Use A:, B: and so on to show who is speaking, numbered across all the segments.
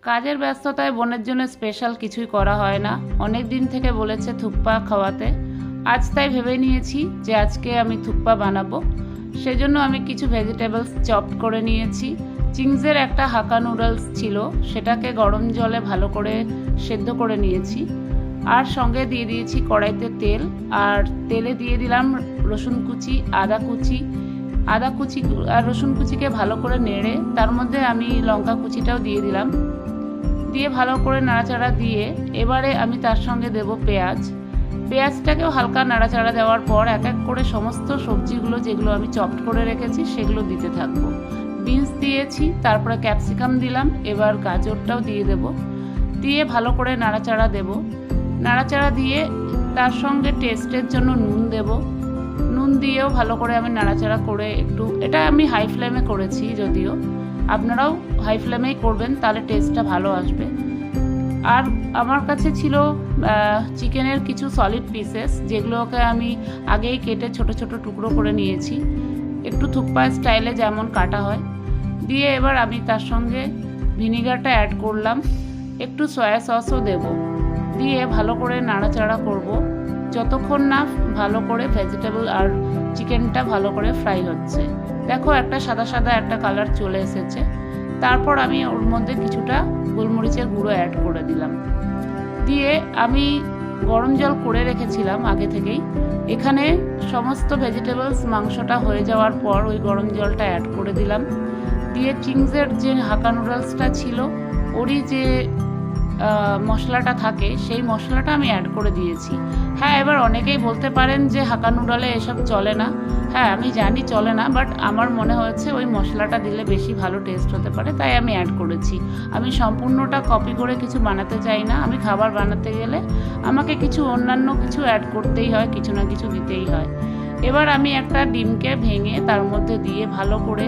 A: কাজের ব্যস্ততায় বোনের জন্য স্পেশাল কিছুই করা হয় না। অনেক দিন থেকে বলেছে থুকপা খাওয়াতে। আজ তাই ভেবে নিয়েছি যে আজকে আমি থুকপা বানাবো। সেজন্য আমি কিছু ভেজিটেবলস চপ করে নিয়েছি। চিংসের একটা হাক্কা নুডলস ছিল, সেটাকে গরম জলে ভালো করে সেদ্ধ করে নিয়েছি। আর সঙ্গে দিয়ে দিয়েছি কড়াইতে তেল, আর তেলে দিয়ে দিলাম রসুন কুচি, আদা কুচি আর রসুন কুচিকে ভালো করে নেড়ে তার মধ্যে আমি লঙ্কা কুচিটাও দিয়ে দিলাম। দিয়ে ভালো করে নাড়াচাড়া দিয়ে এবারে আমি তার সঙ্গে দেব পেঁয়াজটাকেও হালকা নাড়াচাড়া দেওয়ার পর এক এক করে সমস্ত সবজিগুলো যেগুলো আমি চপড করে রেখেছি সেগুলো দিতে থাকবো। বিনস দিয়েছি, তারপরে ক্যাপসিকাম দিলাম, এবার গাজরটাও দিয়ে দেব। দিয়ে ভালো করে নাড়াচাড়া দেব। নাড়াচাড়া দিয়ে তার সঙ্গে টেস্টের জন্য নুন দেব। নুন দিয়েও ভালো করে আমি নাড়াচাড়া করে এটা আমি হাই ফ্লেমে করেছি, যদিও আপনারাও হাই ফ্লেমেই করবেন, তাহলে টেস্টটা ভালো আসবে। আর আমার কাছে ছিল চিকেনের কিছু সলিড পিসেস, যেগুলোকে আমি আগেই কেটে ছোট ছোট টুকরো করে নিয়েছি, একটু থুকপা স্টাইলে যেমন কাটা হয়। দিয়ে এবার আমি তার সঙ্গে ভিনিগারটা অ্যাড করলাম, একটু সয়া সসও দেব। দিয়ে ভালো করে নাড়াচাড়া করব যতক্ষণ না ভালো করে ভেজিটেবল আর চিকেনটা ভালো করে ফ্রাই হচ্ছে। দেখো একটা সাদা সাদা একটা কালার চলে এসেছে। তারপর আমি ওর মধ্যে কিছুটা গোলমরিচের গুঁড়ো অ্যাড করে দিলাম। দিয়ে আমি গরম জল করে রেখেছিলাম আগে থেকেই। এখানে সমস্ত ভেজিটেবলস মাংসটা হয়ে যাওয়ার পর ওই গরম জলটা অ্যাড করে দিলাম। দিয়ে চিংসের যে হাক্কা নুডলসটা ছিল ওরই যে মশলাটা থাকে সেই মশলাটা আমি অ্যাড করে দিয়েছি। হ্যাঁ, এবার অনেকেই বলতে পারেন যে হাক্কা নুডলে এসব চলে না। হ্যাঁ, আমি জানি চলে না, বাট আমার মনে হয়েছে ওই মশলাটা দিলে বেশি ভালো টেস্ট হতে পারে, তাই আমি অ্যাড করেছি। আমি সম্পূর্ণটা কপি করে কিছু বানাতে চাই না। আমি খাবার বানাতে গেলে আমাকে কিছু অন্যান্য কিছু অ্যাড করতেই হয়, কিছু না কিছু দিতেই হয়। এবার আমি একটা ডিমকে ভেঙে তার মধ্যে দিয়ে ভালো করে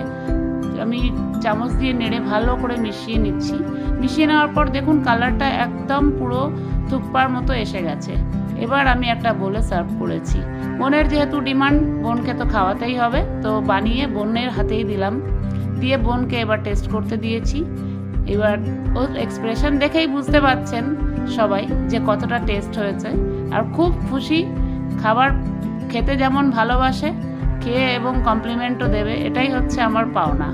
A: আমি চামচ দিয়ে নেড়ে ভালো করে মিশিয়ে নিচ্ছি। মিশিয়ে নেওয়ার পর দেখুন কালারটা একদম পুরো থুকপার মতো এসে গেছে। এবার আমি একটা বলে সার্ভ করেছি। বোনের যেহেতু ডিমান্ড, বোনকে তো খাওয়াতেই হবে, তো বানিয়ে বোনের হাতেই দিলাম। দিয়ে বোনকে এবার টেস্ট করতে দিয়েছি। এবার ওর এক্সপ্রেশন দেখেই বুঝতে পারছেন সবাই যে কতটা টেস্ট হয়েছে। আর খুব খুশি, খাবার খেতে যেমন ভালোবাসে, খেয়ে এবং কমপ্লিমেন্টও দেবে, এটাই হচ্ছে আমার পাওনা।